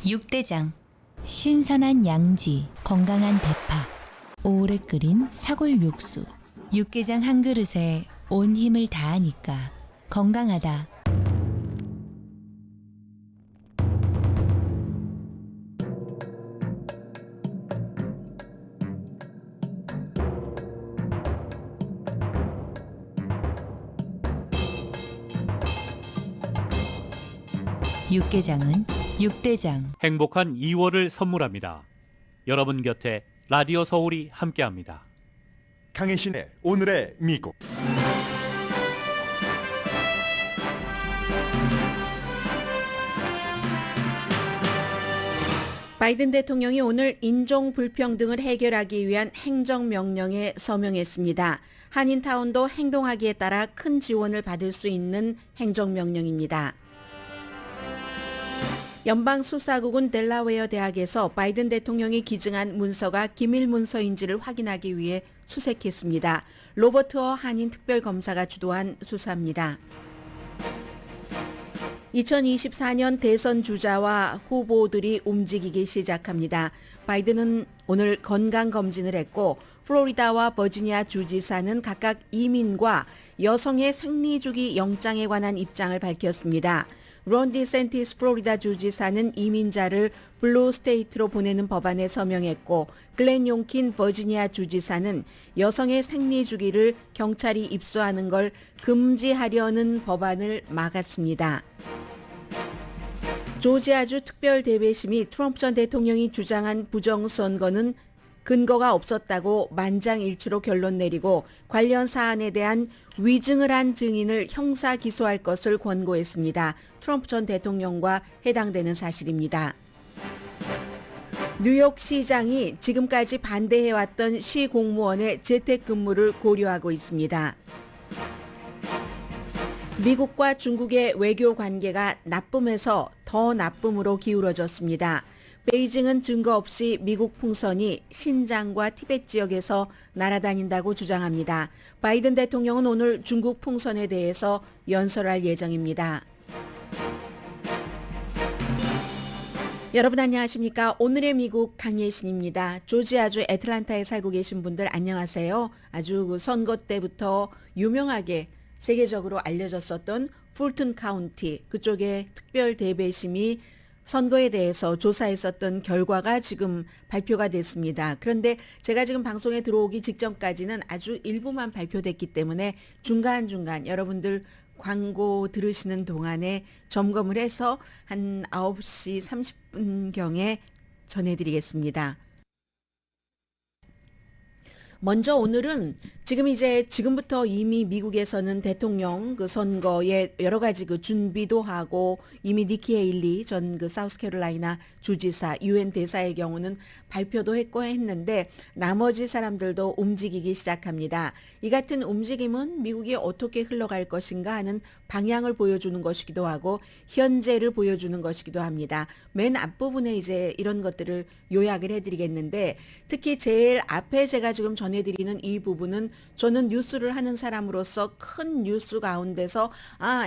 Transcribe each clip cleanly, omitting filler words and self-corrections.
육대장. 신선한 양지, 건강한 대파, 오래 끓인 사골 육수. 육개장 한 그릇에 온 힘을 다하니까 건강하다. 육개장은 육대장. 행복한 2월을 선물합니다. 여러분 곁에 라디오 서울이 함께합니다. 강혜신의 오늘의 미국. 바이든 대통령이 오늘 인종 불평등을 해결하기 위한 행정명령에 서명했습니다. 한인타운도 행동하기에 따라 큰 지원을 받을 수 있는 행정명령입니다. 연방수사국은 델라웨어 대학에서 바이든 대통령이 기증한 문서가 기밀 문서인지를 확인하기 위해 수색했습니다. 로버트 허 한인 특별검사가 주도한 수사입니다. 2024년 대선 주자와 후보들이 움직이기 시작합니다. 바이든은 오늘 건강검진을 했고 플로리다와 버지니아 주지사는 각각 이민과 여성의 생리주기 영장에 관한 입장을 밝혔습니다. 론 디센티스 플로리다 주지사는 이민자를 블루 스테이트로 보내는 법안에 서명했고 글렌 용킨 버지니아 주지사는 여성의 생리주기를 경찰이 입수하는 걸 금지하려는 법안을 막았습니다. 조지아주 특별대배심이 트럼프 전 대통령이 주장한 부정선거는 근거가 없었다고 만장일치로 결론 내리고 관련 사안에 대한 위증을 한 증인을 형사 기소할 것을 권고했습니다. 트럼프 전 대통령과 해당되는 사실입니다. 뉴욕시장이 지금까지 반대해왔던 시 공무원의 재택근무를 고려하고 있습니다. 미국과 중국의 외교 관계가 나쁨에서 더 나쁨으로 기울어졌습니다. 베이징은 증거 없이 미국 풍선이 신장과 티베트 지역에서 날아다닌다고 주장합니다. 바이든 대통령은 오늘 중국 풍선에 대해서 연설할 예정입니다. 여러분 안녕하십니까? 오늘의 미국 강예신입니다. 조지아주 애틀란타에 살고 계신 분들 안녕하세요. 아주 그 선거 때부터 유명하게 세계적으로 알려졌었던 풀튼 카운티 그쪽의 특별 대배심이 선거에 대해서 조사했었던 결과가 지금 발표가 됐습니다. 그런데 제가 지금 방송에 들어오기 직전까지는 아주 일부만 발표됐기 때문에 중간중간 여러분들 광고 들으시는 동안에 점검을 해서 한 9시 30분경에 전해드리겠습니다. 먼저 오늘은 지금부터 이미 미국에서는 대통령 그 선거에 여러 가지 그 준비도 하고 이미 니키 헤일리 전 그 사우스캐롤라이나 주지사 유엔 대사의 경우는 발표도 했고 했는데 나머지 사람들도 움직이기 시작합니다. 이 같은 움직임은 미국이 어떻게 흘러갈 것인가 하는 방향을 보여주는 것이기도 하고 현재를 보여주는 것이기도 합니다. 맨 앞부분에 이제 이런 것들을 요약을 해드리겠는데 특히 제일 앞에 제가 지금 전해드리는 이 부분은 저는 뉴스를 하는 사람으로서 큰 뉴스 가운데서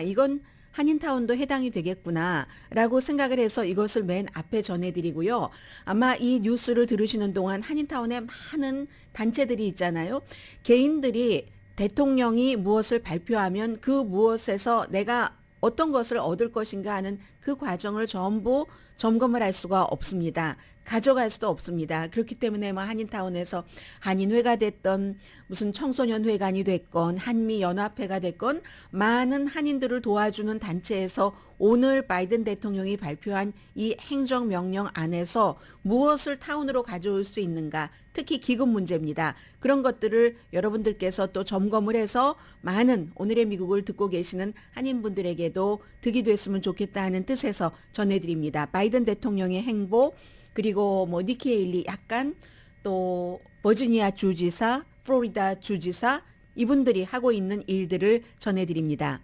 이건 한인타운도 해당이 되겠구나 라고 생각을 해서 이것을 맨 앞에 전해드리고요. 아마 이 뉴스를 들으시는 동안 한인타운에 많은 단체들이 있잖아요. 개인들이 대통령이 무엇을 발표하면 그 무엇에서 내가 어떤 것을 얻을 것인가 하는 그 과정을 전부 점검을 할 수가 없습니다. 가져갈 수도 없습니다. 그렇기 때문에 한인타운에서 한인회가 됐던 무슨 청소년회관이 됐건 한미연합회가 됐건 많은 한인들을 도와주는 단체에서 오늘 바이든 대통령이 발표한 이 행정명령 안에서 무엇을 타운으로 가져올 수 있는가, 특히 기금 문제입니다. 그런 것들을 여러분들께서 또 점검을 해서 많은 오늘의 미국을 듣고 계시는 한인분들에게도 득이 됐으면 좋겠다 하는 뜻에서 전해드립니다. 바이든 대통령의 행보 그리고 니키 헤일리 약간 또 버지니아 주지사, 플로리다 주지사 이분들이 하고 있는 일들을 전해드립니다.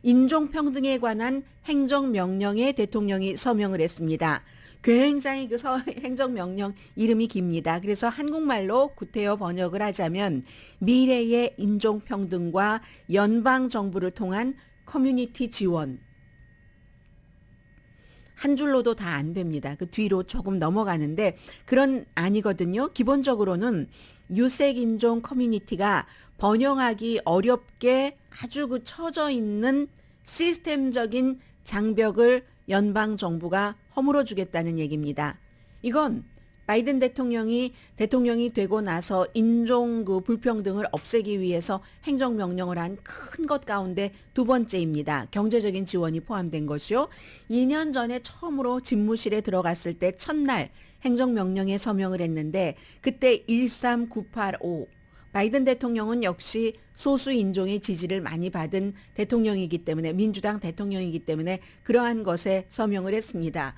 인종평등에 관한 행정명령에 대통령이 서명을 했습니다. 굉장히 행정명령 이름이 깁니다. 그래서 한국말로 구태여 번역을 하자면 미래의 인종평등과 연방정부를 통한 커뮤니티 지원 한 줄로도 다 안 됩니다. 그 뒤로 조금 넘어가는데 그런 아니거든요. 기본적으로는 유색인종 커뮤니티가 번영하기 어렵게 아주 그 처져 있는 시스템적인 장벽을 연방 정부가 허물어 주겠다는 얘기입니다. 이건 바이든 대통령이 되고 나서 인종 그 불평등을 없애기 위해서 행정명령을 한 큰 것 가운데 두 번째입니다. 경제적인 지원이 포함된 것이요. 2년 전에 처음으로 집무실에 들어갔을 때 첫날 행정명령에 서명을 했는데 그때 13985 바이든 대통령은 역시 소수 인종의 지지를 많이 받은 대통령이기 때문에 민주당 대통령이기 때문에 그러한 것에 서명을 했습니다.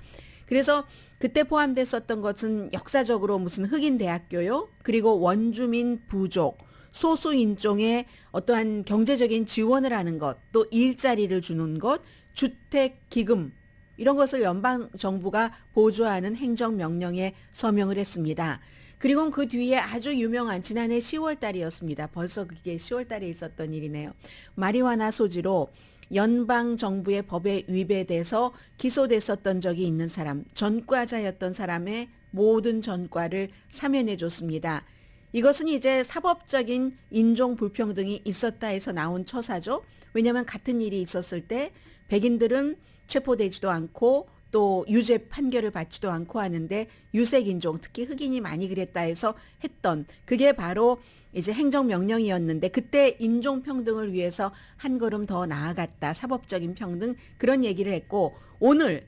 그래서 그때 포함됐었던 것은 역사적으로 무슨 흑인 대학교요. 그리고 원주민 부족, 소수 인종의 어떠한 경제적인 지원을 하는 것, 또 일자리를 주는 것, 주택 기금 이런 것을 연방 정부가 보조하는 행정명령에 서명을 했습니다. 그리고 그 뒤에 아주 유명한 지난해 10월 달이었습니다. 벌써 그게 10월 달에 있었던 일이네요. 마리화나 소지로 연방 정부의 법에 위배돼서 기소됐었던 적이 있는 사람, 전과자였던 사람의 모든 전과를 사면해 줬습니다. 이것은 이제 사법적인 인종 불평등이 있었다 해서 나온 처사죠. 왜냐하면 같은 일이 있었을 때 백인들은 체포되지도 않고 또 유죄 판결을 받지도 않고 하는데 유색인종, 특히 흑인이 많이 그랬다 해서 했던 그게 바로 이제 행정명령이었는데 그때 인종평등을 위해서 한 걸음 더 나아갔다. 사법적인 평등 그런 얘기를 했고 오늘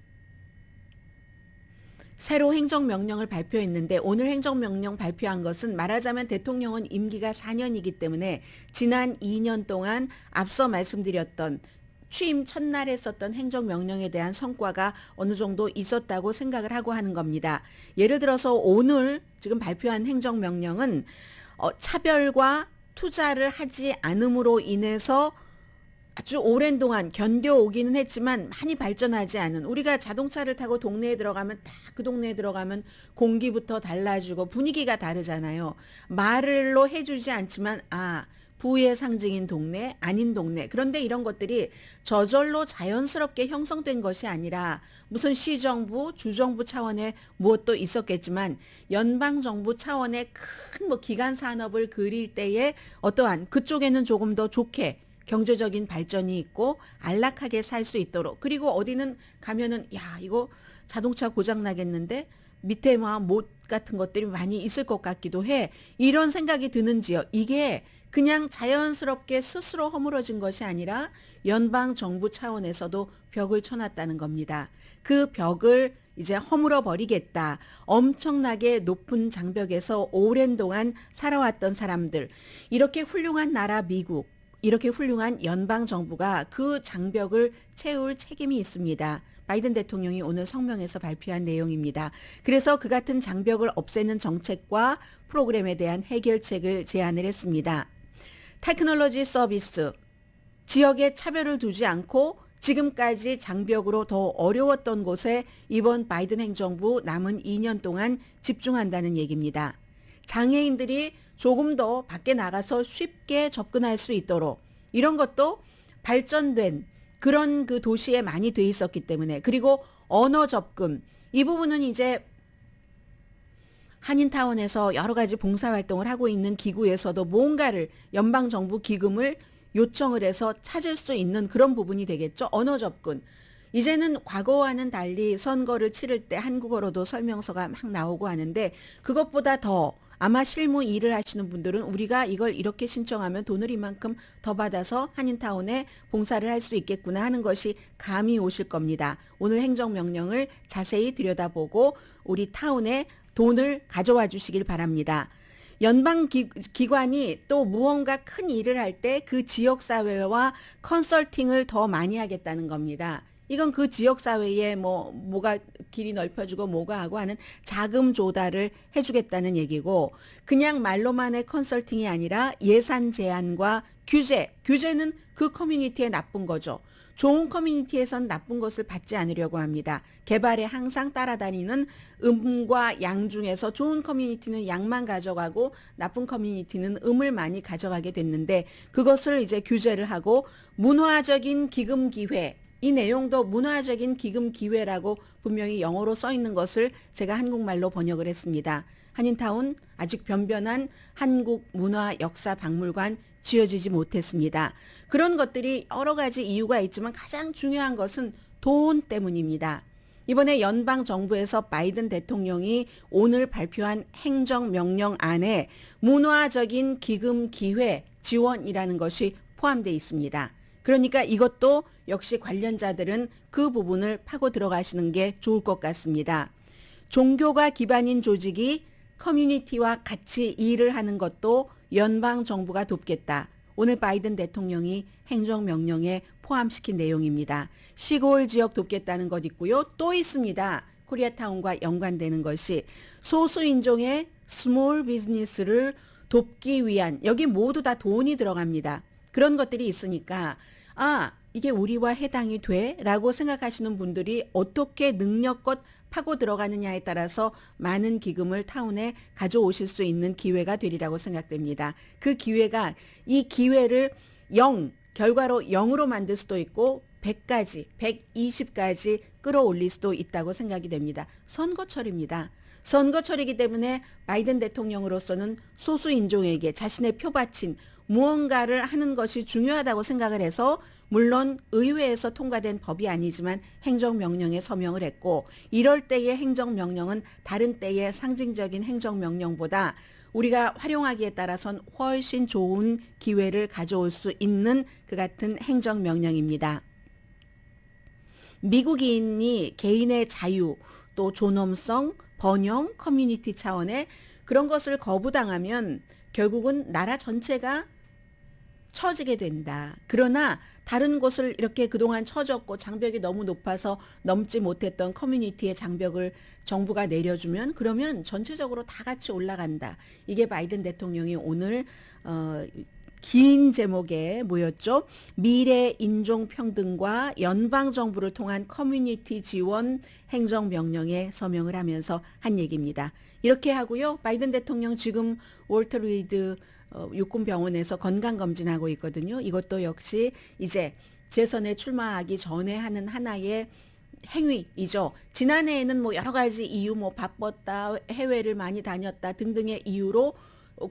새로 행정명령을 발표했는데 오늘 행정명령 발표한 것은 말하자면 대통령은 임기가 4년이기 때문에 지난 2년 동안 앞서 말씀드렸던 취임 첫날에 썼던 행정명령에 대한 성과가 어느 정도 있었다고 생각을 하고 하는 겁니다. 예를 들어서 오늘 지금 발표한 행정명령은 차별과 투자를 하지 않음으로 인해서 아주 오랜 동안 견뎌오기는 했지만 많이 발전하지 않은 우리가 자동차를 타고 동네에 들어가면 딱 그 동네에 들어가면 공기부터 달라지고 분위기가 다르잖아요. 말로 해주지 않지만 부의 상징인 동네, 아닌 동네. 그런데 이런 것들이 저절로 자연스럽게 형성된 것이 아니라 무슨 시정부, 주정부 차원의 무엇도 있었겠지만 연방정부 차원의 큰 기간 산업을 그릴 때에 어떠한 그쪽에는 조금 더 좋게 경제적인 발전이 있고 안락하게 살 수 있도록 그리고 어디는 가면은 이거 자동차 고장 나겠는데 밑에 못 같은 것들이 많이 있을 것 같기도 해. 이런 생각이 드는지요. 이게 그냥 자연스럽게 스스로 허물어진 것이 아니라 연방 정부 차원에서도 벽을 쳐놨다는 겁니다. 그 벽을 이제 허물어 버리겠다. 엄청나게 높은 장벽에서 오랜 동안 살아왔던 사람들. 이렇게 훌륭한 나라 미국, 이렇게 훌륭한 연방 정부가 그 장벽을 채울 책임이 있습니다. 바이든 대통령이 오늘 성명에서 발표한 내용입니다. 그래서 그 같은 장벽을 없애는 정책과 프로그램에 대한 해결책을 제안을 했습니다. 테크놀로지 서비스, 지역에 차별을 두지 않고 지금까지 장벽으로 더 어려웠던 곳에 이번 바이든 행정부 남은 2년 동안 집중한다는 얘기입니다. 장애인들이 조금 더 밖에 나가서 쉽게 접근할 수 있도록 이런 것도 발전된 그런 그 도시에 많이 돼 있었기 때문에 그리고 언어 접근 이 부분은 이제 한인타운에서 여러 가지 봉사활동을 하고 있는 기구에서도 뭔가를 연방정부 기금을 요청을 해서 찾을 수 있는 그런 부분이 되겠죠. 언어 접근. 이제는 과거와는 달리 선거를 치를 때 한국어로도 설명서가 막 나오고 하는데 그것보다 더 아마 실무 일을 하시는 분들은 우리가 이걸 이렇게 신청하면 돈을 이만큼 더 받아서 한인타운에 봉사를 할 수 있겠구나 하는 것이 감이 오실 겁니다. 오늘 행정명령을 자세히 들여다보고 우리 타운에 돈을 가져와 주시길 바랍니다. 연방 기관이 또 무언가 큰 일을 할 때 그 지역사회와 컨설팅을 더 많이 하겠다는 겁니다. 이건 그 지역사회에 뭐가 길이 넓혀주고 뭐가 하고 하는 자금 조달을 해주겠다는 얘기고 그냥 말로만의 컨설팅이 아니라 예산 제한과 규제는 그 커뮤니티에 나쁜 거죠. 좋은 커뮤니티에선 나쁜 것을 받지 않으려고 합니다. 개발에 항상 따라다니는 음과 양 중에서 좋은 커뮤니티는 양만 가져가고 나쁜 커뮤니티는 음을 많이 가져가게 됐는데 그것을 이제 규제를 하고 문화적인 기금 기회 이 내용도 문화적인 기금 기회라고 분명히 영어로 써 있는 것을 제가 한국말로 번역을 했습니다. 한인타운 아직 변변한 한국 문화 역사 박물관 지어지지 못했습니다. 그런 것들이 여러 가지 이유가 있지만 가장 중요한 것은 돈 때문입니다. 이번에 연방 정부에서 바이든 대통령이 오늘 발표한 행정명령 안에 문화적인 기금 기회 지원이라는 것이 포함되어 있습니다. 그러니까 이것도 역시 관련자들은 그 부분을 파고 들어가시는 게 좋을 것 같습니다. 종교가 기반인 조직이 커뮤니티와 같이 일을 하는 것도 연방 정부가 돕겠다. 오늘 바이든 대통령이 행정명령에 포함시킨 내용입니다. 시골 지역 돕겠다는 것 있고요. 또 있습니다. 코리아타운과 연관되는 것이 소수인종의 스몰 비즈니스를 돕기 위한, 여기 모두 다 돈이 들어갑니다. 그런 것들이 있으니까 이게 우리와 해당이 돼? 라고 생각하시는 분들이 어떻게 능력껏 파고 들어가느냐에 따라서 많은 기금을 타운에 가져오실 수 있는 기회가 되리라고 생각됩니다. 그 기회가, 이 기회를 결과로 0으로 만들 수도 있고 100까지, 120까지 끌어올릴 수도 있다고 생각이 됩니다. 선거철입니다. 선거철이기 때문에 바이든 대통령으로서는 소수인종에게 자신의 표바친 무언가를 하는 것이 중요하다고 생각을 해서, 물론 의회에서 통과된 법이 아니지만 행정명령에 서명을 했고, 이럴 때의 행정명령은 다른 때의 상징적인 행정명령보다 우리가 활용하기에 따라선 훨씬 좋은 기회를 가져올 수 있는 그 같은 행정명령입니다. 미국인이 개인의 자유, 또 존엄성, 번영, 커뮤니티 차원의 그런 것을 거부당하면 결국은 나라 전체가 처지게 된다. 그러나 다른 곳을 이렇게 그동안 처졌고 장벽이 너무 높아서 넘지 못했던 커뮤니티의 장벽을 정부가 내려주면, 그러면 전체적으로 다 같이 올라간다. 이게 바이든 대통령이 오늘 긴 제목에 뭐였죠? 미래 인종 평등과 연방 정부를 통한 커뮤니티 지원 행정명령에 서명을 하면서 한 얘기입니다. 이렇게 하고요. 바이든 대통령 지금 월터 리드 육군병원에서 건강검진하고 있거든요. 이것도 역시 이제 재선에 출마하기 전에 하는 하나의 행위이죠. 지난해에는 뭐 여러 가지 이유, 뭐 바빴다, 해외를 많이 다녔다 등등의 이유로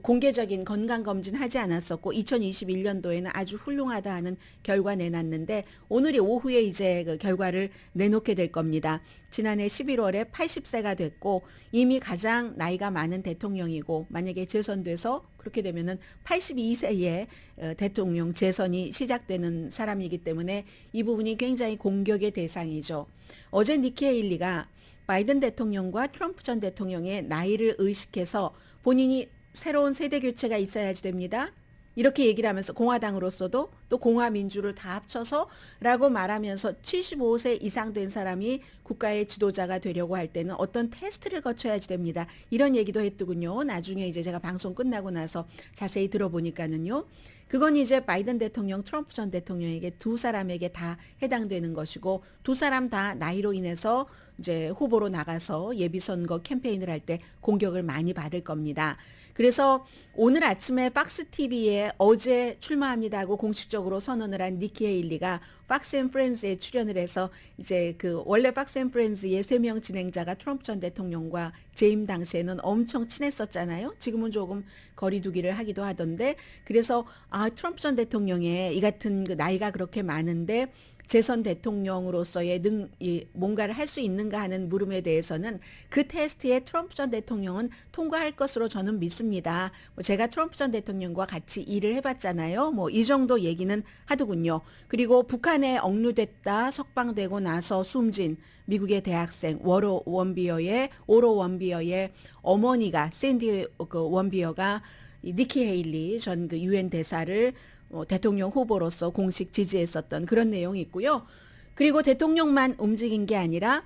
공개적인 건강검진 하지 않았었고, 2021년도에는 아주 훌륭하다 하는 결과 내놨는데, 오늘이 오후에 이제 그 결과를 내놓게 될 겁니다. 지난해 11월에 80세가 됐고, 이미 가장 나이가 많은 대통령이고, 만약에 재선돼서 그렇게 되면은 82세에 대통령 재선이 시작되는 사람이기 때문에 이 부분이 굉장히 공격의 대상이죠. 어제 니키 헤일리가 바이든 대통령과 트럼프 전 대통령의 나이를 의식해서 본인이 새로운 세대 교체가 있어야지 됩니다. 이렇게 얘기를 하면서 공화당으로서도 또 공화민주를 다 합쳐서 라고 말하면서 75세 이상 된 사람이 국가의 지도자가 되려고 할 때는 어떤 테스트를 거쳐야지 됩니다. 이런 얘기도 했더군요. 나중에 이제 제가 방송 끝나고 나서 자세히 들어보니까는요. 그건 이제 바이든 대통령, 트럼프 전 대통령에게 두 사람에게 다 해당되는 것이고, 두 사람 다 나이로 인해서 이제 후보로 나가서 예비선거 캠페인을 할 때 공격을 많이 받을 겁니다. 그래서 오늘 아침에 박스 TV에 어제 출마합니다 하고 공식적으로 선언을 한 니키 헤일리가 박스 앤 프렌즈에 출연을 해서, 이제 그 원래 박스 앤 프렌즈의 3명 진행자가 트럼프 전 대통령과 재임 당시에는 엄청 친했었잖아요. 지금은 조금 거리두기를 하기도 하던데, 그래서 트럼프 전 대통령의 이 같은 그 나이가 그렇게 많은데 재선 대통령으로서의 뭔가를 할 수 있는가 하는 물음에 대해서는 그 테스트에 트럼프 전 대통령은 통과할 것으로 저는 믿습니다. 제가 트럼프 전 대통령과 같이 일을 해봤잖아요. 이 정도 얘기는 하더군요. 그리고 북한에 억류됐다 석방되고 나서 숨진 미국의 대학생 오로 원비어의 어머니가 샌디 원비어가 니키 헤일리 전 그 유엔 대사를 대통령 후보로서 공식 지지했었던 그런 내용이 있고요. 그리고 대통령만 움직인 게 아니라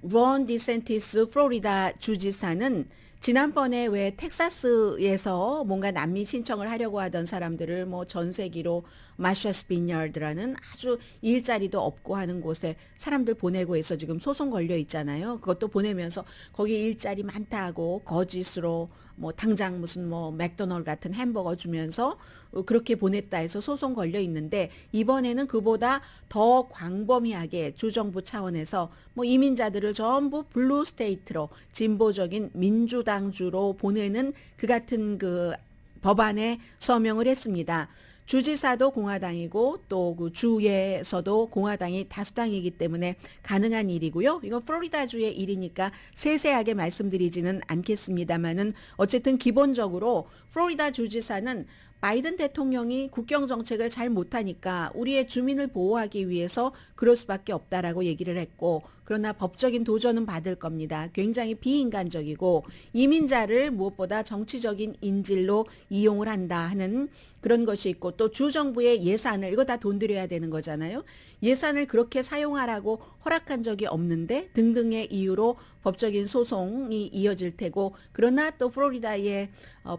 론 디센티스 플로리다 주지사는 지난번에 왜 텍사스에서 뭔가 난민 신청을 하려고 하던 사람들을 전세기로 마샤스 비니어드라는 아주 일자리도 없고 하는 곳에 사람들 보내고 해서 지금 소송 걸려 있잖아요. 그것도 보내면서 거기 일자리 많다 하고 거짓으로 뭐 당장 무슨 뭐 맥도널드 같은 햄버거 주면서 그렇게 보냈다 해서 소송 걸려 있는데, 이번에는 그보다 더 광범위하게 주정부 차원에서 뭐 이민자들을 전부 블루 스테이트로 진보적인 민주당주로 보내는 그 같은 그 법안에 서명을 했습니다. 주지사도 공화당이고 또 그 주에서도 공화당이 다수당이기 때문에 가능한 일이고요. 이건 플로리다주의 일이니까 세세하게 말씀드리지는 않겠습니다만은 어쨌든 기본적으로 플로리다 주지사는 바이든 대통령이 국경 정책을 잘 못하니까 우리의 주민을 보호하기 위해서 그럴 수밖에 없다라고 얘기를 했고, 그러나 법적인 도전은 받을 겁니다. 굉장히 비인간적이고 이민자를 무엇보다 정치적인 인질로 이용을 한다 하는 그런 것이 있고, 또 주정부의 예산을, 이거 다 돈 들여야 되는 거잖아요. 예산을 그렇게 사용하라고 허락한 적이 없는데 등등의 이유로 법적인 소송이 이어질 테고, 그러나 또 플로리다의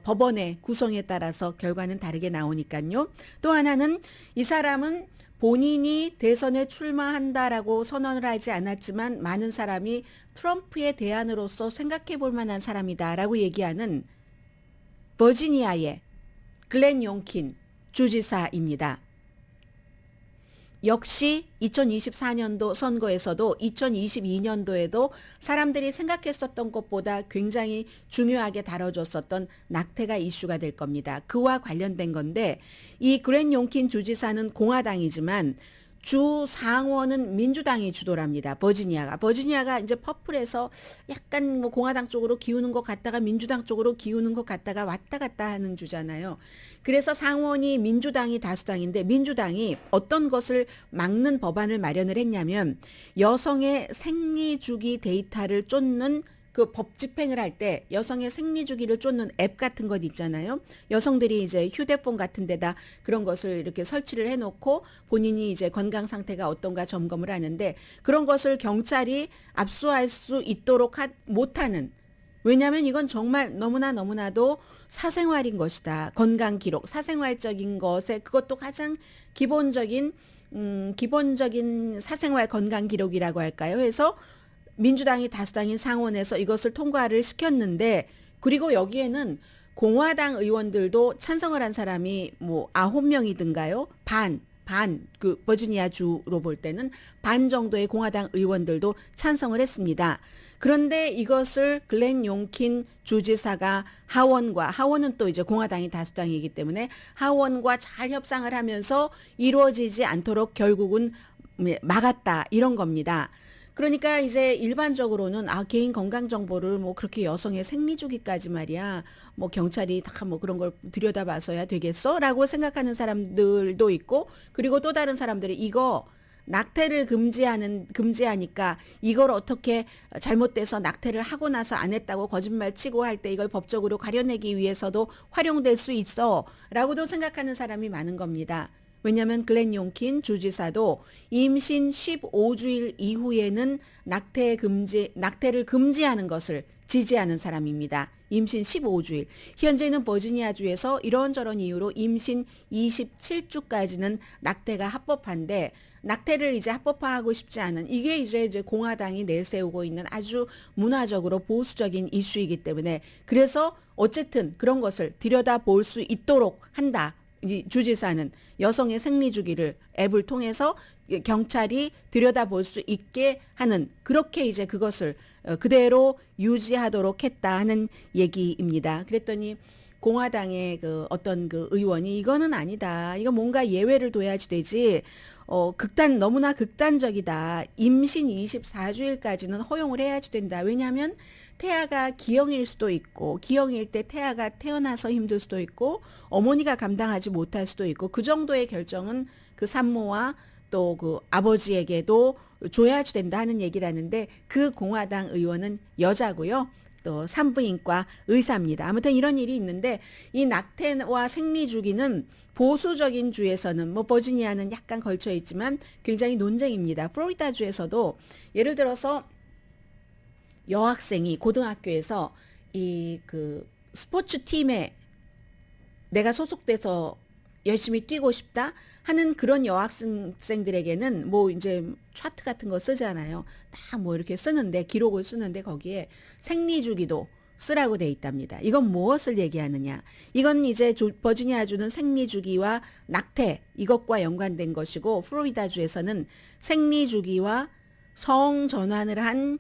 법원의 구성에 따라서 결과는 다르게 나오니까요. 또 하나는 이 사람은 본인이 대선에 출마한다라고 선언을 하지 않았지만 많은 사람이 트럼프의 대안으로서 생각해 볼 만한 사람이다라고 얘기하는 버지니아의 글렌 용킨 주지사입니다. 역시 2024년도 선거에서도 2022년도에도 사람들이 생각했었던 것보다 굉장히 중요하게 다뤄졌었던 낙태가 이슈가 될 겁니다. 그와 관련된 건데, 이 글렌 용킨 주지사는 공화당이지만 주 상원은 민주당이 주도랍니다. 버지니아가 이제 퍼플에서 약간 뭐 공화당 쪽으로 기우는 것 같다가 민주당 쪽으로 기우는 것 같다가 왔다 갔다 하는 주잖아요. 그래서 상원이 민주당이 다수당인데, 민주당이 어떤 것을 막는 법안을 마련을 했냐면 여성의 생리주기 데이터를 쫓는 그 법 집행을 할 때 여성의 생리주기를 쫓는 앱 같은 것 있잖아요. 여성들이 이제 휴대폰 같은 데다 그런 것을 이렇게 설치를 해놓고 본인이 이제 건강 상태가 어떤가 점검을 하는데, 그런 것을 경찰이 압수할 수 있도록 못하는, 왜냐하면 이건 정말 너무나도 사생활인 것이다. 건강 기록, 사생활적인 것에 그것도 가장 기본적인 사생활 건강 기록이라고 할까요? 해서 민주당이 다수당인 상원에서 이것을 통과를 시켰는데, 그리고 여기에는 공화당 의원들도 찬성을 한 사람이 뭐 9명이든가요? 그 버지니아 주로 볼 때는 반 정도의 공화당 의원들도 찬성을 했습니다. 그런데 이것을 글렌 용킨 주지사가 하원은 또 이제 공화당이 다수당이기 때문에 하원과 잘 협상을 하면서 이루어지지 않도록 결국은 막았다, 이런 겁니다. 그러니까 이제 일반적으로는 개인 건강 정보를 뭐 그렇게 여성의 생리주기까지 말이야 뭐 경찰이 다 뭐 그런 걸 들여다봐서야 되겠어라고 생각하는 사람들도 있고, 그리고 또 다른 사람들이 이거 낙태를 금지하니까 이걸 어떻게 잘못돼서 낙태를 하고 나서 안 했다고 거짓말 치고 할 때 이걸 법적으로 가려내기 위해서도 활용될 수 있어라고도 생각하는 사람이 많은 겁니다. 왜냐하면 글렌 용킨 주지사도 임신 15주일 이후에는 낙태를 금지하는 것을 지지하는 사람입니다. 임신 15주일. 현재는 버지니아주에서 이런저런 이유로 임신 27주까지는 낙태가 합법한데, 낙태를 이제 합법화하고 싶지 않은, 이게 이제 공화당이 내세우고 있는 아주 문화적으로 보수적인 이슈이기 때문에, 그래서 어쨌든 그런 것을 들여다볼 수 있도록 한다. 이 주지사는 여성의 생리주기를 앱을 통해서 경찰이 들여다볼 수 있게 하는, 그렇게 이제 그것을 그대로 유지하도록 했다 하는 얘기입니다. 그랬더니 공화당의 그 어떤 그 의원이 이거는 아니다. 이거 뭔가 예외를 둬야지 되지. 너무나 극단적이다. 임신 24주일까지는 허용을 해야지 된다. 왜냐하면 태아가 기형일 수도 있고, 기형일 때 태아가 태어나서 힘들 수도 있고, 어머니가 감당하지 못할 수도 있고, 그 정도의 결정은 그 산모와 또 그 아버지에게도 줘야지 된다 하는 얘기를 하는데, 그 공화당 의원은 여자고요. 또 산부인과 의사입니다. 아무튼 이런 일이 있는데, 이 낙태와 생리주기는 보수적인 주에서는 뭐 버지니아는 약간 걸쳐 있지만 굉장히 논쟁입니다. 플로리다 주에서도 예를 들어서 여학생이 고등학교에서 이 그 스포츠 팀에 내가 소속돼서 열심히 뛰고 싶다 하는 그런 여학생들에게는 뭐 이제 차트 같은 거 쓰잖아요. 다 뭐 이렇게 쓰는데 기록을 쓰는데 거기에 생리주기도 쓰라고 돼 있답니다. 이건 무엇을 얘기하느냐? 이건 이제 버지니아주는 생리주기와 낙태 이것과 연관된 것이고 플로리다주에서는 생리주기와 성전환을 한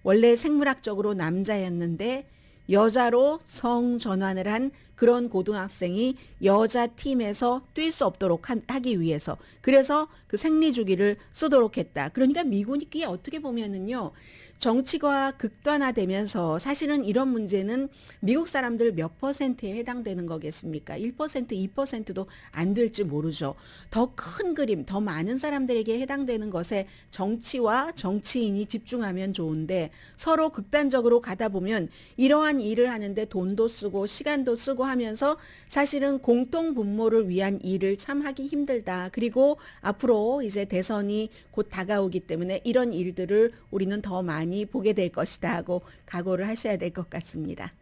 원래 생물학적으로 남자였는데 여자로 성전환을 한 그런 고등학생이 여자 팀에서 뛸 수 없도록 하기 위해서 그래서 그 생리주기를 쓰도록 했다. 그러니까 미국이 어떻게 보면은요. 정치가 극단화되면서 사실은 이런 문제는 미국 사람들 몇 퍼센트에 해당되는 거겠습니까? 1%, 2%도 안 될지 모르죠. 더 큰 그림, 더 많은 사람들에게 해당되는 것에 정치와 정치인이 집중하면 좋은데 서로 극단적으로 가다 보면 이러한 일을 하는데 돈도 쓰고 시간도 쓰고 하면서 사실은 공통 분모를 위한 일을 참 하기 힘들다. 그리고 앞으로 이제 대선이 곧 다가오기 때문에 이런 일들을 우리는 더 많이 보게 될 것이다 하고 각오를 하셔야 될 것 같습니다.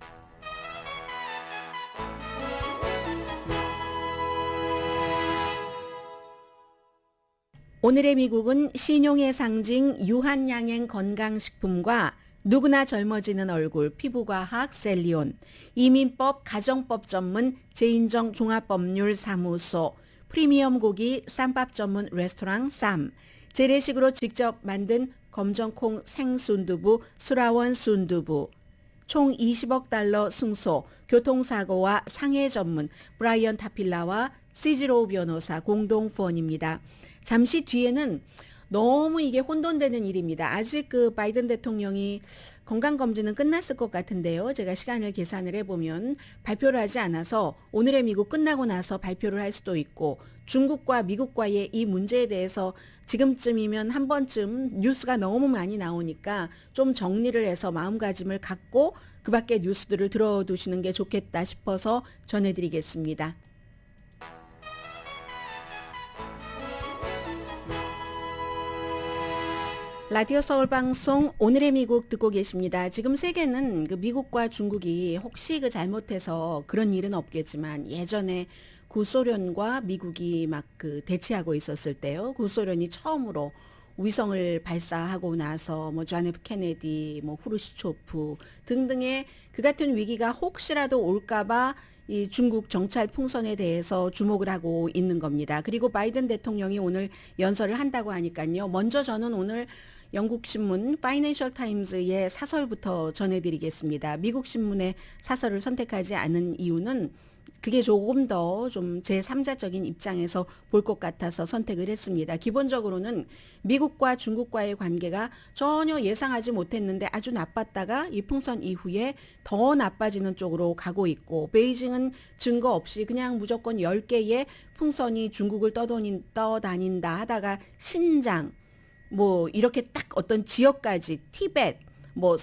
오늘의 미국은 신용의 상징 유한양행 건강식품과 누구나 젊어지는 얼굴 피부과학 셀리온, 이민법 가정법 전문 제인정 종합법률사무소, 프리미엄 고기 쌈밥 전문 레스토랑 쌈, 재래식으로 직접 만든 검정콩 생순두부 수라원 순두부, 총 20억 달러 승소, 교통사고와 상해 전문 브라이언 타필라와 시즈로우 변호사 공동 후원입니다. 잠시 뒤에는 너무 이게 혼돈되는 일입니다. 아직 그 바이든 대통령이 건강검진은 끝났을 것 같은데요. 제가 시간을 계산을 해보면 발표를 하지 않아서 오늘의 미국 끝나고 나서 발표를 할 수도 있고 중국과 미국과의 이 문제에 대해서 지금쯤이면 한 번쯤 뉴스가 너무 많이 나오니까 좀 정리를 해서 마음가짐을 갖고 그 밖의 뉴스들을 들어두시는 게 좋겠다 싶어서 전해드리겠습니다. 라디오 서울 방송 오늘의 미국 듣고 계십니다. 지금 세계는 그 미국과 중국이 혹시 그 잘못해서 그런 일은 없겠지만 예전에 구소련과 미국이 막 그 대치하고 있었을 때요. 구소련이 처음으로 위성을 발사하고 나서 뭐 존 F 케네디, 뭐 후르시초프 등등의 그 같은 위기가 혹시라도 올까봐 이 중국 정찰 풍선에 대해서 주목을 하고 있는 겁니다. 그리고 바이든 대통령이 오늘 연설을 한다고 하니까요. 먼저 저는 오늘 영국 신문 파이낸셜 타임즈의 사설부터 전해드리겠습니다. 미국 신문의 사설을 선택하지 않은 이유는 그게 조금 더 좀 제3자적인 입장에서 볼 것 같아서 선택을 했습니다. 기본적으로는 미국과 중국과의 관계가 전혀 예상하지 못했는데 아주 나빴다가 이 풍선 이후에 더 나빠지는 쪽으로 가고 있고 베이징은 증거 없이 그냥 무조건 10개의 풍선이 중국을 떠다닌다 하다가 신장 뭐 이렇게 딱 어떤 지역까지 티벳 뭐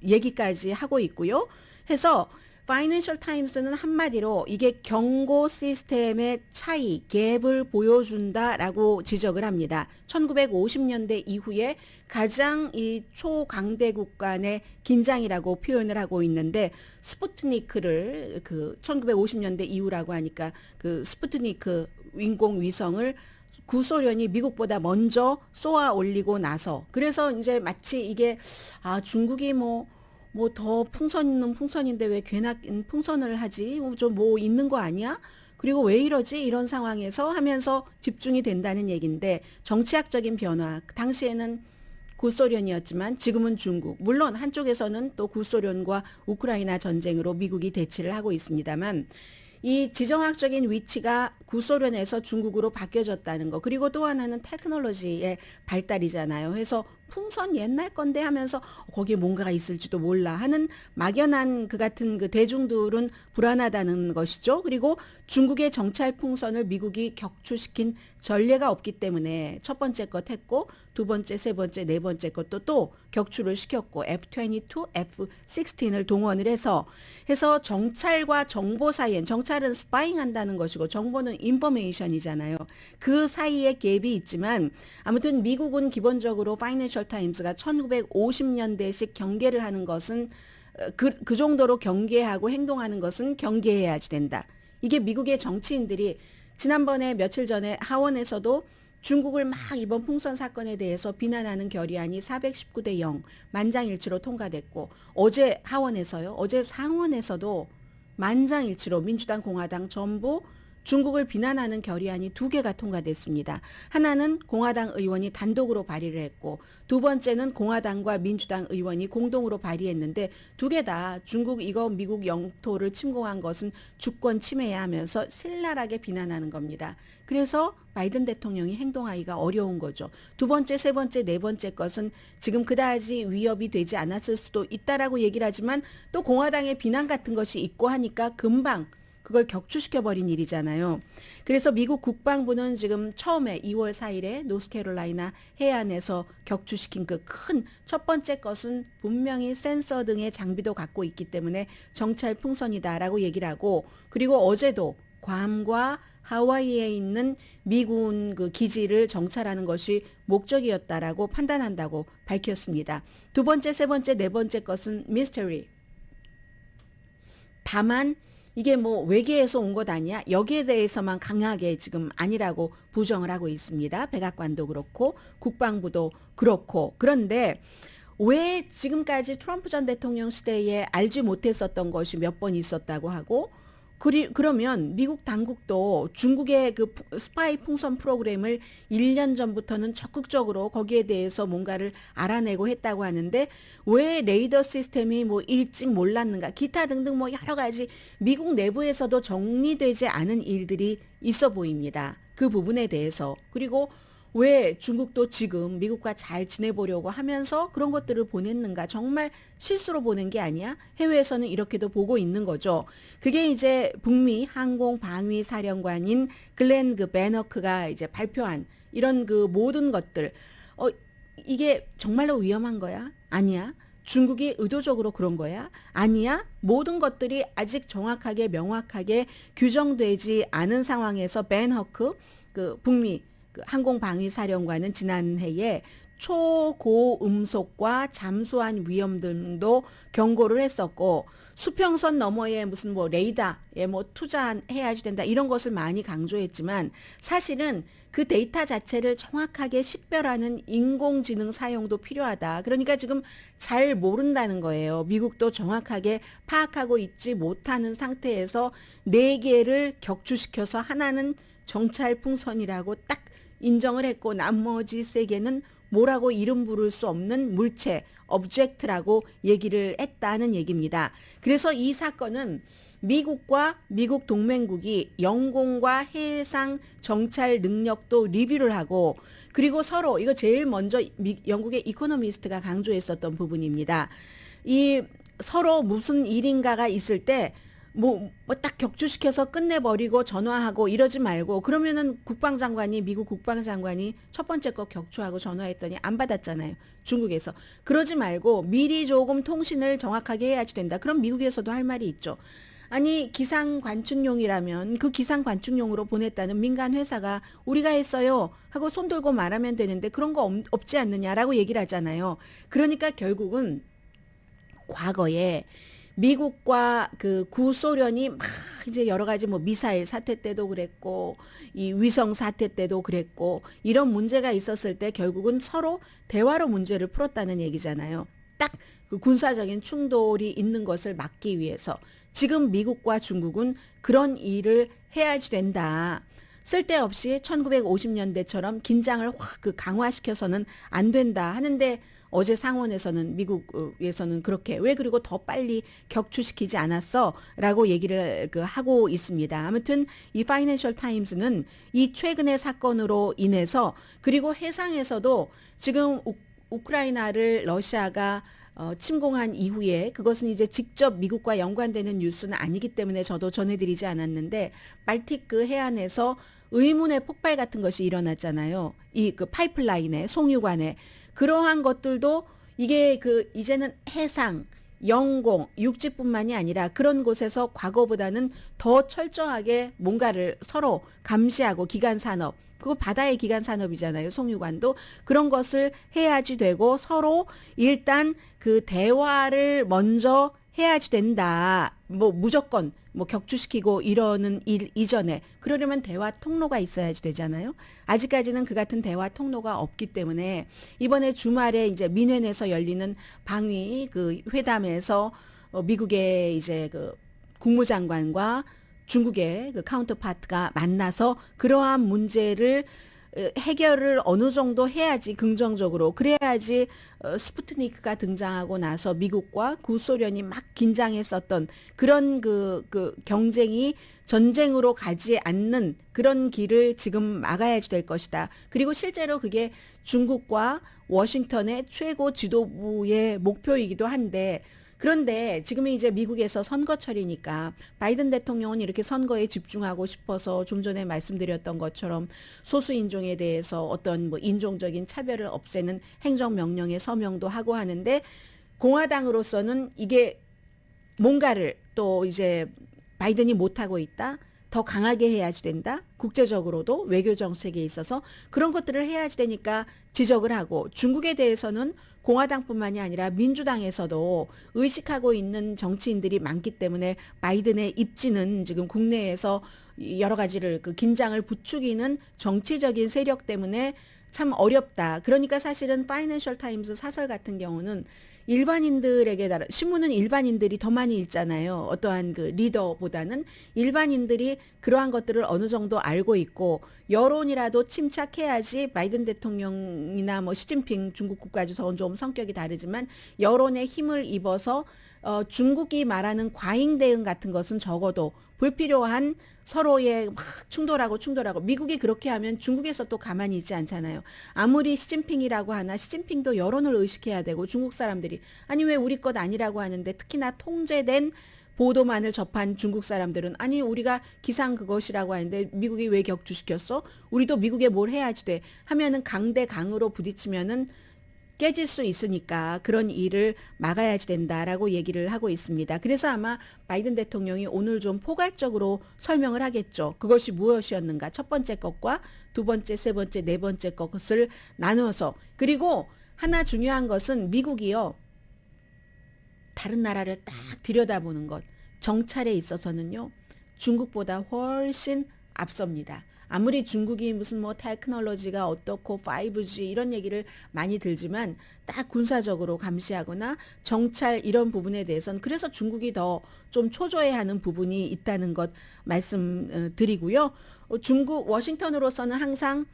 얘기까지 하고 있고요. 해서 파이낸셜 타임스는 한마디로 이게 경고 시스템의 차이, 갭을 보여준다라고 지적을 합니다. 1950년대 이후에 가장 이 초강대국 간의 긴장이라고 표현을 하고 있는데 스푸트니크를 그 1950년대 이후라고 하니까 그 스푸트니크 인공위성을 구소련이 미국보다 먼저 쏘아 올리고 나서 그래서 이제 마치 이게 중국이 뭐 더 풍선은 풍선인데 왜 괜한 풍선을 하지? 좀 뭐 있는 거 아니야? 그리고 왜 이러지? 이런 상황에서 하면서 집중이 된다는 얘기인데 정치학적인 변화. 당시에는 구소련이었지만 지금은 중국. 물론 한쪽에서는 또 구소련과 우크라이나 전쟁으로 미국이 대치를 하고 있습니다만 이 지정학적인 위치가 구소련에서 중국으로 바뀌어졌다는 거. 그리고 또 하나는 테크놀로지의 발달이잖아요. 그래서 풍선 옛날 건데 하면서 거기에 뭔가가 있을지도 몰라 하는 막연한 그 같은 그 대중들은 불안하다는 것이죠. 그리고 중국의 정찰 풍선을 미국이 격추시킨 전례가 없기 때문에 첫 번째 것 했고 두 번째, 세 번째, 네 번째 것도 또 격추를 시켰고 F-22, F-16을 동원을 해서 정찰과 정보 사이엔 정찰은 스파잉 한다는 것이고 정보는 인포메이션이잖아요. 그 사이에 갭이 있지만 아무튼 미국은 기본적으로 파이낸셜 타임스가 1950년대식 경계를 하는 것은 그 정도로 경계하고 행동하는 것은 경계해야지 된다. 이게 미국의 정치인들이 지난번에 며칠 전에 하원에서도 중국을 막 이번 풍선 사건에 대해서 비난하는 결의안이 419대 0 만장일치로 통과됐고 어제 하원에서요. 어제 상원에서도 만장일치로 민주당, 공화당 전부 중국을 비난하는 결의안이 2개가 통과됐습니다. 하나는 공화당 의원이 단독으로 발의를 했고 두 번째는 공화당과 민주당 의원이 공동으로 발의했는데 2개 다 중국 이거 미국 영토를 침공한 것은 주권 침해야 하면서 신랄하게 비난하는 겁니다. 그래서 바이든 대통령이 행동하기가 어려운 거죠. 두 번째, 세 번째, 네 번째 것은 지금 그다지 위협이 되지 않았을 수도 있다라고 얘기를 하지만 또 공화당의 비난 같은 것이 있고 하니까 금방 그걸 격추시켜버린 일이잖아요. 그래서 미국 국방부는 지금 처음에 2월 4일에 노스캐롤라이나 해안에서 격추시킨 그 큰 첫 번째 것은 분명히 센서 등의 장비도 갖고 있기 때문에 정찰 풍선이다라고 얘기를 하고 그리고 어제도 괌과 하와이에 있는 미군 그 기지를 정찰하는 것이 목적이었다라고 판단한다고 밝혔습니다. 두 번째, 세 번째, 네 번째 것은 미스터리. 다만 이게 뭐 외계에서 온 것 아니야? 여기에 대해서만 강하게 지금 아니라고 부정을 하고 있습니다. 백악관도 그렇고 국방부도 그렇고. 그런데 왜 지금까지 트럼프 전 대통령 시대에 알지 못했었던 것이 몇 번 있었다고 하고 그러면 미국 당국도 중국의 그 스파이 풍선 프로그램을 1년 전부터는 적극적으로 거기에 대해서 뭔가를 알아내고 했다고 하는데 왜 레이더 시스템이 뭐 일찍 몰랐는가 기타 등등 뭐 여러 가지 미국 내부에서도 정리되지 않은 일들이 있어 보입니다. 그 부분에 대해서. 그리고 왜 중국도 지금 미국과 잘 지내보려고 하면서 그런 것들을 보냈는가? 정말 실수로 보낸 게 아니야? 해외에서는 이렇게도 보고 있는 거죠. 그게 이제 북미 항공방위사령관인 글렌 그 베너크가 이제 발표한 이런 그 모든 것들. 이게 정말로 위험한 거야? 아니야. 중국이 의도적으로 그런 거야? 아니야. 모든 것들이 아직 정확하게 명확하게 규정되지 않은 상황에서 베너크 그 북미 그 항공방위사령관은 지난해에 초고음속과 잠수한 위험 등도 경고를 했었고 수평선 너머에 무슨 뭐 레이더에 뭐 투자해야지 된다 이런 것을 많이 강조했지만 사실은 그 데이터 자체를 정확하게 식별하는 인공지능 사용도 필요하다. 그러니까 지금 잘 모른다는 거예요. 미국도 정확하게 파악하고 있지 못하는 상태에서 4개를 격추시켜서 하나는 정찰 풍선이라고 딱 인정을 했고 나머지 3개는 뭐라고 이름 부를 수 없는 물체, object라고 얘기를 했다는 얘기입니다. 그래서 이 사건은 미국과 미국 동맹국이 영공과 해상 정찰 능력도 리뷰를 하고 그리고 서로 이거 제일 먼저 영국의 이코노미스트가 강조했었던 부분입니다. 이 서로 무슨 일인가가 있을 때 뭐 딱 격추시켜서 끝내버리고 전화하고 이러지 말고 그러면은 미국 국방장관이 첫 번째 거 격추하고 전화했더니 안 받았잖아요. 중국에서. 그러지 말고 미리 조금 통신을 정확하게 해야지 된다. 그럼 미국에서도 할 말이 있죠. 아니 기상 관측용이라면 그 기상 관측용으로 보냈다는 민간 회사가 우리가 했어요 하고 손 들고 말하면 되는데 그런 거 없지 않느냐라고 얘기를 하잖아요. 그러니까 결국은 과거에 미국과 그 구소련이 막 이제 여러 가지 뭐 미사일 사태 때도 그랬고 이 위성 사태 때도 그랬고 이런 문제가 있었을 때 결국은 서로 대화로 문제를 풀었다는 얘기잖아요. 딱 그 군사적인 충돌이 있는 것을 막기 위해서 지금 미국과 중국은 그런 일을 해야지 된다. 쓸데없이 1950년대처럼 긴장을 확 그 강화시켜서는 안 된다 하는데 어제 상원에서는 미국에서는 그렇게 왜 그리고 더 빨리 격추시키지 않았어라고 얘기를 하고 있습니다. 아무튼 이 파이낸셜 타임스는 이 최근의 사건으로 인해서 그리고 해상에서도 지금 우크라이나를 러시아가 침공한 이후에 그것은 이제 직접 미국과 연관되는 뉴스는 아니기 때문에 저도 전해드리지 않았는데 발티크 해안에서 의문의 폭발 같은 것이 일어났잖아요. 이 그 파이프라인에 송유관에 그러한 것들도 이게 이제는 해상, 영공, 육지뿐만이 아니라 그런 곳에서 과거보다는 더 철저하게 뭔가를 서로 감시하고 기간산업, 그거 바다의 기간산업이잖아요. 송유관도 그런 것을 해야지 되고 서로 일단 그 대화를 먼저 해야지 된다. 뭐 무조건 뭐 격추시키고 이러는 일 이전에 그러려면 대화 통로가 있어야지 되잖아요. 아직까지는 그 같은 대화 통로가 없기 때문에 이번에 주말에 이제 민헨에서 열리는 방위 그 회담에서 미국의 이제 그 국무장관과 중국의 그 카운터파트가 만나서 그러한 문제를 해결을 어느 정도 해야지 긍정적으로 그래야지 스푸트니크가 등장하고 나서 미국과 구소련이 막 긴장했었던 그런 그 경쟁이 전쟁으로 가지 않는 그런 길을 지금 막아야지 될 것이다. 그리고 실제로 그게 중국과 워싱턴의 최고 지도부의 목표이기도 한데 그런데 지금이 이제 미국에서 선거철이니까 바이든 대통령은 이렇게 선거에 집중하고 싶어서 좀 전에 말씀드렸던 것처럼 소수 인종에 대해서 어떤 뭐 인종적인 차별을 없애는 행정명령에 서명도 하고 하는데 공화당으로서는 이게 뭔가를 또 이제 바이든이 못하고 있다. 더 강하게 해야지 된다. 국제적으로도 외교 정책에 있어서 그런 것들을 해야지 되니까 지적을 하고 중국에 대해서는 공화당뿐만이 아니라 민주당에서도 의식하고 있는 정치인들이 많기 때문에 바이든의 입지는 지금 국내에서 여러 가지를 그 긴장을 부추기는 정치적인 세력 때문에 참 어렵다. 그러니까 사실은 파이낸셜 타임스 사설 같은 경우는 일반인들에게 따라 신문은 일반인들이 더 많이 읽잖아요. 어떠한 그 리더보다는 일반인들이 그러한 것들을 어느 정도 알고 있고 여론이라도 침착해야지 바이든 대통령이나 뭐 시진핑 중국 국가주석은 좀 성격이 다르지만 여론에 힘을 입어서 중국이 말하는 과잉 대응 같은 것은 적어도 불필요한 서로의 막 충돌하고 미국이 그렇게 하면 중국에서 또 가만히 있지 않잖아요. 아무리 시진핑이라고 하나 시진핑도 여론을 의식해야 되고 중국 사람들이 아니 왜 우리 것 아니라고 하는데 특히나 통제된 보도만을 접한 중국 사람들은 아니 우리가 기상 그것이라고 하는데 미국이 왜 격추시켰어? 우리도 미국에 뭘 해야지 돼 하면은 강대 강으로 부딪히면은 깨질 수 있으니까 그런 일을 막아야지 된다라고 얘기를 하고 있습니다. 그래서 아마 바이든 대통령이 오늘 좀 포괄적으로 설명을 하겠죠. 그것이 무엇이었는가. 첫 번째 것과 두 번째, 세 번째, 네 번째 것을 나누어서 그리고 하나 중요한 것은 미국이요. 다른 나라를 딱 들여다보는 것. 정찰에 있어서는요. 중국보다 훨씬 앞섭니다. 아무리 중국이 무슨 뭐 테크놀로지가 어떻고 5G 이런 얘기를 많이 들지만 딱 군사적으로 감시하거나 정찰 이런 부분에 대해서는 그래서 중국이 더 좀 초조해하는 부분이 있다는 것 말씀드리고요. 중국 워싱턴으로서는 항상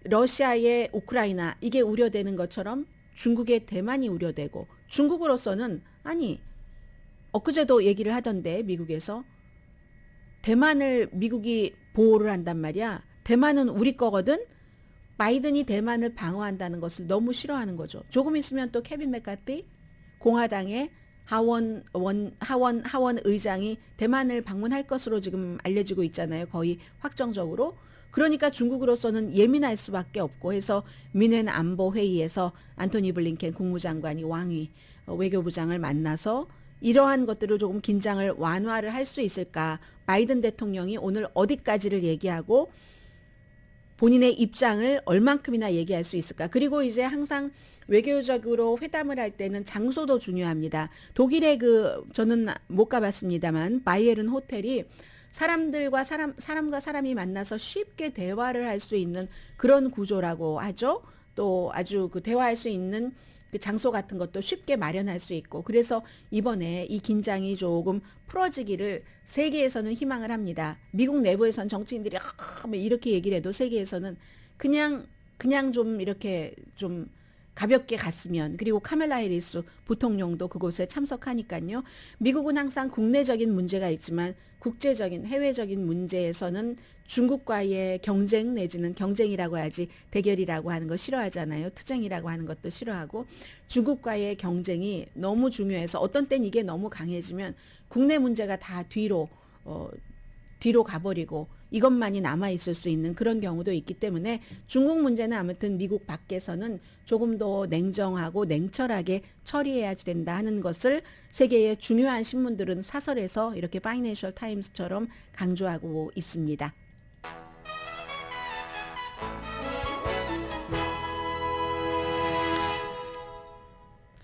러시아의 우크라이나 이게 우려되는 것처럼 중국의 대만이 우려되고 중국으로서는 아니 엊그제도 얘기를 하던데 미국에서 대만을 미국이 보호를 한단 말이야. 대만은 우리 거거든. 바이든이 대만을 방어한다는 것을 너무 싫어하는 거죠. 조금 있으면 또 케빈 맥카티 공화당의 하원 의장이 대만을 방문할 것으로 지금 알려지고 있잖아요. 거의 확정적으로. 그러니까 중국으로서는 예민할 수밖에 없고 해서 민헨 안보 회의에서 안토니 블링켄 국무장관이 왕이 외교부장을 만나서 이러한 것들을 조금 긴장을 완화를 할 수 있을까? 바이든 대통령이 오늘 어디까지를 얘기하고 본인의 입장을 얼만큼이나 얘기할 수 있을까? 그리고 이제 항상 외교적으로 회담을 할 때는 장소도 중요합니다. 독일의 저는 못 가봤습니다만 바이에른 호텔이 사람과 사람이 만나서 쉽게 대화를 할 수 있는 그런 구조라고 하죠. 또 아주 대화할 수 있는 그 장소 같은 것도 쉽게 마련할 수 있고 그래서 이번에 이 긴장이 조금 풀어지기를 세계에서는 희망을 합니다. 미국 내부에선 정치인들이 이렇게 얘기를 해도 세계에서는 그냥 좀 이렇게 좀 가볍게 갔으면 그리고 카멜라 해리스 부통령도 그곳에 참석하니까요. 미국은 항상 국내적인 문제가 있지만 국제적인 해외적인 문제에서는 중국과의 경쟁 내지는 경쟁이라고 하지 대결이라고 하는 거 싫어하잖아요. 투쟁이라고 하는 것도 싫어하고 중국과의 경쟁이 너무 중요해서 어떤 땐 이게 너무 강해지면 국내 문제가 다 뒤로 가버리고 이것만이 남아있을 수 있는 그런 경우도 있기 때문에 중국 문제는 아무튼 미국 밖에서는 조금 더 냉정하고 냉철하게 처리해야지 된다 하는 것을 세계의 중요한 신문들은 사설에서 이렇게 파이낸셜 타임스처럼 강조하고 있습니다.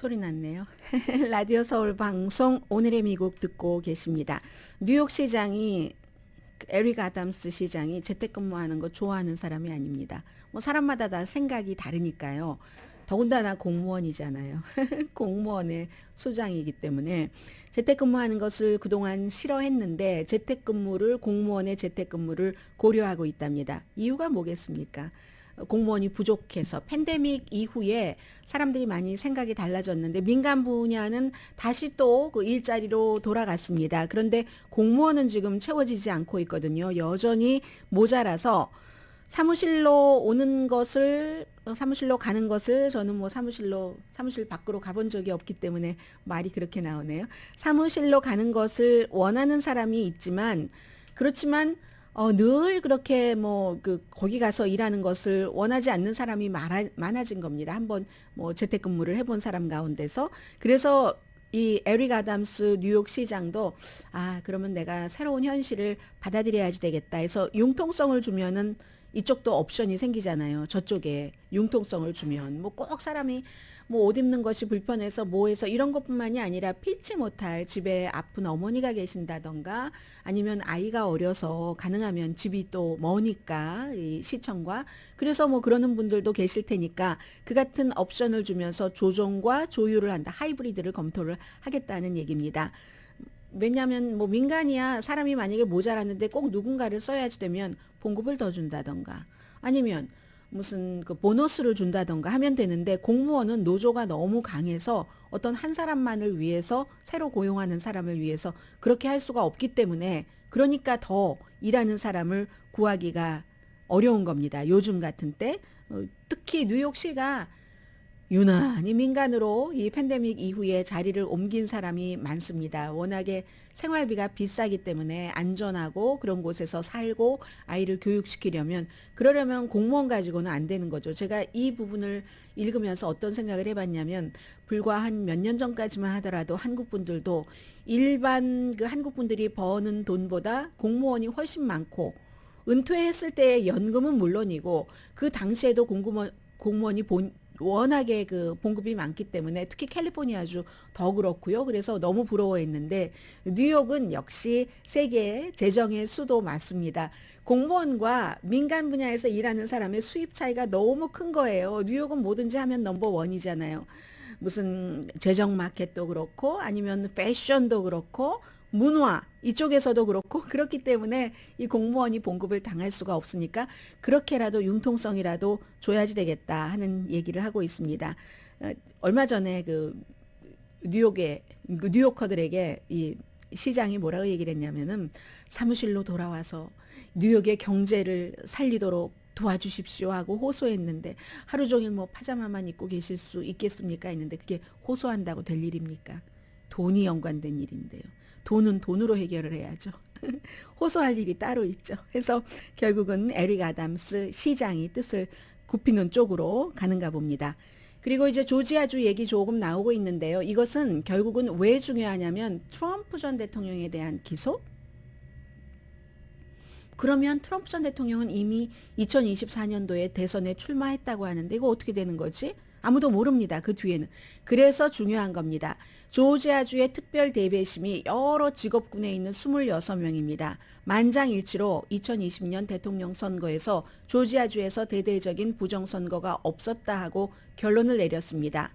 소리 났네요. 라디오 서울 방송 오늘의 미국 듣고 계십니다. 뉴욕 시장이 에릭 아담스 시장이 재택근무하는 거 좋아하는 사람이 아닙니다. 뭐 사람마다 다 생각이 다르니까요. 더군다나 공무원이잖아요. 공무원의 수장이기 때문에 재택근무하는 것을 그동안 싫어했는데 공무원의 재택근무를 고려하고 있답니다. 이유가 뭐겠습니까? 공무원이 부족해서 팬데믹 이후에 사람들이 많이 생각이 달라졌는데 민간 분야는 다시 또 그 일자리로 돌아갔습니다. 그런데 공무원은 지금 채워지지 않고 있거든요. 여전히 모자라서 사무실로 가는 것을 저는 뭐 사무실 밖으로 가본 적이 없기 때문에 말이 그렇게 나오네요. 사무실로 가는 것을 원하는 사람이 있지만 그렇지만 늘 그렇게 거기 가서 일하는 것을 원하지 않는 사람이 많아진 겁니다. 한번 재택근무를 해본 사람 가운데서. 그래서 이 에릭 아담스 뉴욕 시장도 그러면 내가 새로운 현실을 받아들여야지 되겠다 해서 융통성을 주면은 이쪽도 옵션이 생기잖아요. 저쪽에 융통성을 주면 꼭 사람이 옷 입는 것이 불편해서 해서 이런 것뿐만이 아니라 피치 못할 집에 아픈 어머니가 계신다던가 아니면 아이가 어려서 가능하면 집이 또 머니까 이 시청과 그래서 그러는 분들도 계실 테니까 그 같은 옵션을 주면서 조정과 조율을 한다. 하이브리드를 검토를 하겠다는 얘기입니다. 왜냐하면 민간이야 사람이 만약에 모자랐는데 꼭 누군가를 써야지 되면 봉급을 더 준다던가 아니면 무슨 그 보너스를 준다던가 하면 되는데 공무원은 노조가 너무 강해서 어떤 한 사람만을 위해서 새로 고용하는 사람을 위해서 그렇게 할 수가 없기 때문에 그러니까 더 일하는 사람을 구하기가 어려운 겁니다. 요즘 같은 때 특히 뉴욕시가 유난히 민간으로 이 팬데믹 이후에 자리를 옮긴 사람이 많습니다. 워낙에 생활비가 비싸기 때문에 안전하고 그런 곳에서 살고 아이를 교육시키려면 그러려면 공무원 가지고는 안 되는 거죠. 제가 이 부분을 읽으면서 어떤 생각을 해봤냐면 불과 한 몇 년 전까지만 하더라도 한국 분들도 일반 그 한국 분들이 버는 돈보다 공무원이 훨씬 많고 은퇴했을 때의 연금은 물론이고 그 당시에도 공무원이 워낙에 그 봉급이 많기 때문에 특히 캘리포니아주 더 그렇고요. 그래서 너무 부러워했는데 뉴욕은 역시 세계의 재정의 수도 맞습니다. 공무원과 민간 분야에서 일하는 사람의 수입 차이가 너무 큰 거예요. 뉴욕은 뭐든지 하면 넘버원이잖아요. 무슨 재정 마켓도 그렇고 아니면 패션도 그렇고 문화 이쪽에서도 그렇고 그렇기 때문에 이 공무원이 봉급을 당할 수가 없으니까 그렇게라도 융통성이라도 줘야지 되겠다 하는 얘기를 하고 있습니다. 얼마 전에 그 뉴요커들에게 이 시장이 뭐라고 얘기를 했냐면은 사무실로 돌아와서 뉴욕의 경제를 살리도록 도와주십시오 하고 호소했는데 하루 종일 파자마만 입고 계실 수 있겠습니까 했는데 그게 호소한다고 될 일입니까? 돈이 연관된 일인데요. 돈은 돈으로 해결을 해야죠. 호소할 일이 따로 있죠. 그래서 결국은 에릭 아담스 시장이 뜻을 굽히는 쪽으로 가는가 봅니다. 그리고 이제 조지아주 얘기 조금 나오고 있는데요. 이것은 결국은 왜 중요하냐면 트럼프 전 대통령에 대한 기소? 그러면 트럼프 전 대통령은 이미 2024년도에 대선에 출마했다고 하는데 이거 어떻게 되는 거지? 아무도 모릅니다. 그 뒤에는. 그래서 중요한 겁니다. 조지아주의 특별 대배심이 여러 직업군에 있는 26명입니다. 만장일치로 2020년 대통령 선거에서 조지아주에서 대대적인 부정선거가 없었다 하고 결론을 내렸습니다.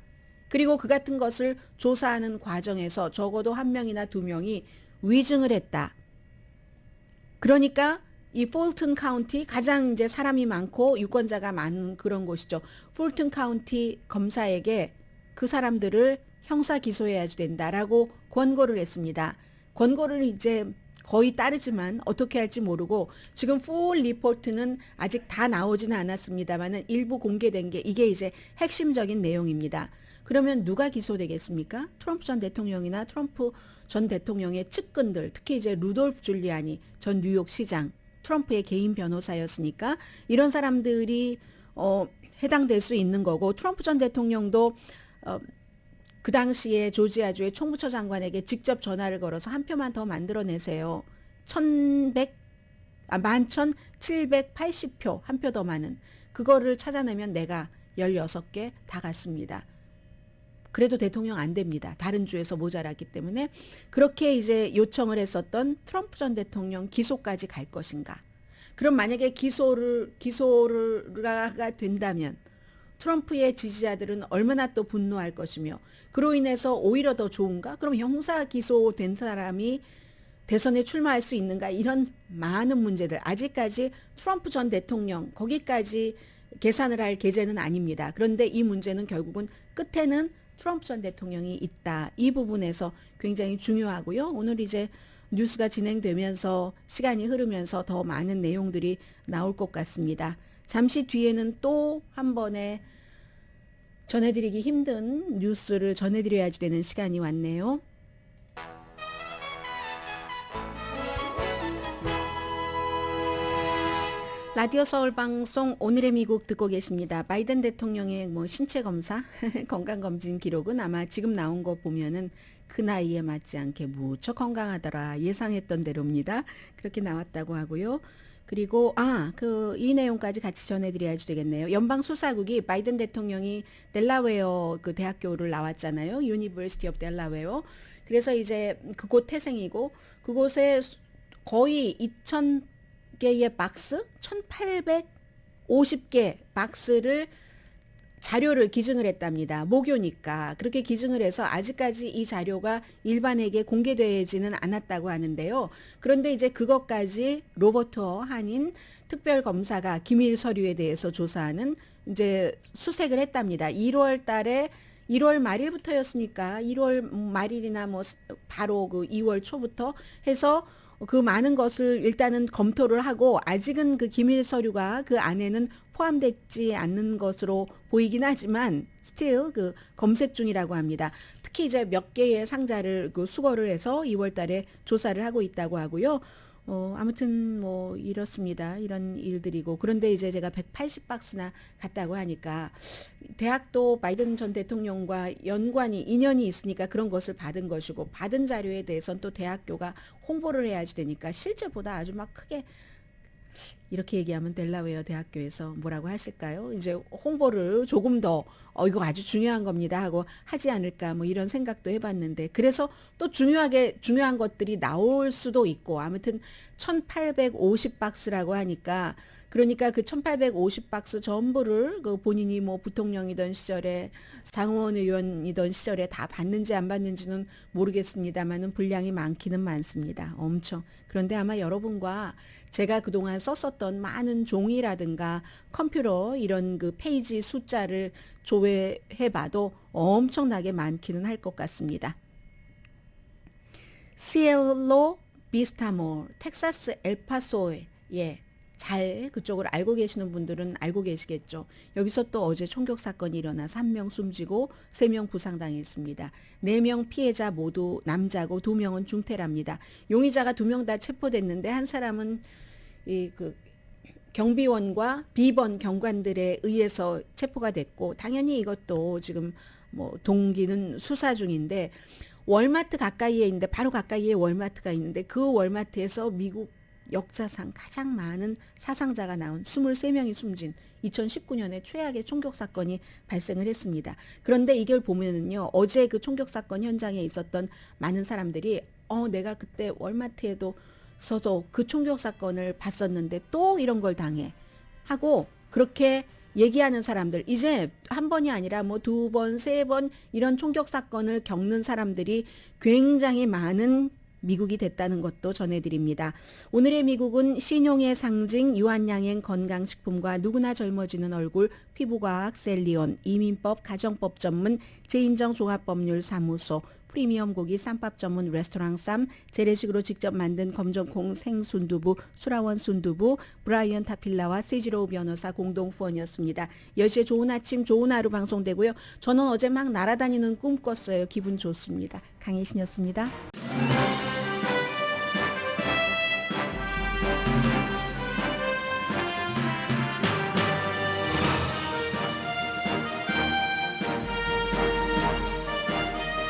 그리고 그 같은 것을 조사하는 과정에서 적어도 1명이나 2명이 위증을 했다. 그러니까 이 풀튼 카운티 가장 이제 사람이 많고 유권자가 많은 그런 곳이죠. 풀튼 카운티 검사에게 그 사람들을 형사 기소해야 된다라고 권고를 했습니다. 권고를 이제 거의 따르지만 어떻게 할지 모르고 지금 풀 리포트는 아직 다 나오지는 않았습니다만은 일부 공개된 게 이게 이제 핵심적인 내용입니다. 그러면 누가 기소되겠습니까? 트럼프 전 대통령이나 트럼프 전 대통령의 측근들, 특히 이제 루돌프 줄리아니 전 뉴욕 시장, 트럼프의 개인 변호사였으니까 이런 사람들이 해당될 수 있는 거고 트럼프 전 대통령도 그 당시에 조지아주의 총무처 장관에게 직접 전화를 걸어서 한 표만 더 만들어내세요. 11,780표, 한 표 더 많은. 그거를 찾아내면 내가 16개 다 갔습니다. 그래도 대통령 안 됩니다. 다른 주에서 모자랐기 때문에 그렇게 이제 요청을 했었던 트럼프 전 대통령 기소까지 갈 것인가? 그럼 만약에 기소가 된다면 트럼프의 지지자들은 얼마나 또 분노할 것이며 그로 인해서 오히려 더 좋은가? 그럼 형사 기소된 사람이 대선에 출마할 수 있는가? 이런 많은 문제들 아직까지 트럼프 전 대통령 거기까지 계산을 할 계제는 아닙니다. 그런데 이 문제는 결국은 끝에는 트럼프 전 대통령이 있다. 이 부분에서 굉장히 중요하고요. 오늘 이제 뉴스가 진행되면서 시간이 흐르면서 더 많은 내용들이 나올 것 같습니다. 잠시 뒤에는 또 한 번에 전해드리기 힘든 뉴스를 전해드려야지 되는 시간이 왔네요. 라디오 서울 방송 오늘의 미국 듣고 계십니다. 바이든 대통령의 신체 검사, 건강 검진 기록은 아마 지금 나온 거 보면은 그 나이에 맞지 않게 무척 건강하더라 예상했던 대로입니다. 그렇게 나왔다고 하고요. 그리고 이 내용까지 같이 전해드려야지 되겠네요. 연방 수사국이 바이든 대통령이 델라웨어 그 대학교를 나왔잖아요. University of Delaware. 그래서 이제 그곳 태생이고 그곳에 거의 2,000개의 박스, 1,850개 박스를 자료를 기증을 했답니다. 모교니까 그렇게 기증을 해서 아직까지 이 자료가 일반에게 공개되지는 않았다고 하는데요. 그런데 이제 그것까지 로버트 한인 특별검사가 기밀 서류에 대해서 조사하는 이제 수색을 했답니다. 1월 달에 1월 말일부터였으니까 1월 말일이나 바로 그 2월 초부터 해서 그 많은 것을 일단은 검토를 하고 아직은 그 기밀 서류가 그 안에는 포함되지 않는 것으로 보이긴 하지만 still 그 검색 중이라고 합니다. 특히 이제 몇 개의 상자를 그 수거를 해서 2월 달에 조사를 하고 있다고 하고요. 아무튼 이렇습니다. 이런 일들이고 그런데 이제 제가 180박스나 갔다고 하니까 대학도 바이든 전 대통령과 인연이 있으니까 그런 것을 받은 것이고 받은 자료에 대해서는 또 대학교가 홍보를 해야지 되니까 실제보다 아주 막 크게 이렇게 얘기하면 델라웨어 대학교에서 뭐라고 하실까요? 이제 홍보를 조금 더 이거 아주 중요한 겁니다 하고 하지 않을까 이런 생각도 해봤는데 그래서 또 중요한 것들이 나올 수도 있고 아무튼 1,850박스라고 하니까 그러니까 그 1,850박스 전부를 그 본인이 부통령이던 시절에 상원 의원이던 시절에 다 받는지 안 받는지는 모르겠습니다만은 분량이 많기는 많습니다. 엄청. 그런데 아마 여러분과 제가 그동안 썼었던 많은 종이라든가 컴퓨터 이런 그 페이지 숫자를 조회해봐도 엄청나게 많기는 할 것 같습니다. 시엘로 비스타몰, 텍사스 엘파소에 잘 그쪽을 알고 계시는 분들은 알고 계시겠죠. 여기서 또 어제 총격 사건이 일어나서 1명 숨지고 3명 부상당했습니다. 4명 피해자 모두 남자고 2명은 중태랍니다. 용의자가 2명 다 체포됐는데 한 사람은 그 경비원과 비번 경관들에 의해서 체포가 됐고 당연히 이것도 지금 동기는 수사 중인데 월마트 가까이에 있는데 바로 가까이에 월마트가 있는데 그 월마트에서 미국 역사상 가장 많은 사상자가 나온 23명이 숨진 2019년에 최악의 총격 사건이 발생을 했습니다. 그런데 이걸 보면은요, 어제 그 총격 사건 현장에 있었던 많은 사람들이 내가 그때 월마트에도 서서 그 총격 사건을 봤었는데 또 이런 걸 당해 하고 그렇게 얘기하는 사람들 이제 한 번이 아니라 2번, 3번 이런 총격 사건을 겪는 사람들이 굉장히 많은 미국이 됐다는 것도 전해드립니다. 오늘의 미국은 신용의 상징 유한양행 건강식품과 누구나 젊어지는 얼굴 피부과학 셀리온 이민법 가정법 전문 제인정 종합법률사무소 프리미엄 고기 쌈밥 전문 레스토랑 쌈 재래식으로 직접 만든 검정콩 생순두부 수라원 순두부 브라이언 타필라와 세지로우 변호사 공동 후원이었습니다. 10시에 좋은 아침 좋은 하루 방송되고요. 저는 어제 막 날아다니는 꿈 꿨어요. 기분 좋습니다. 강혜신이었습니다.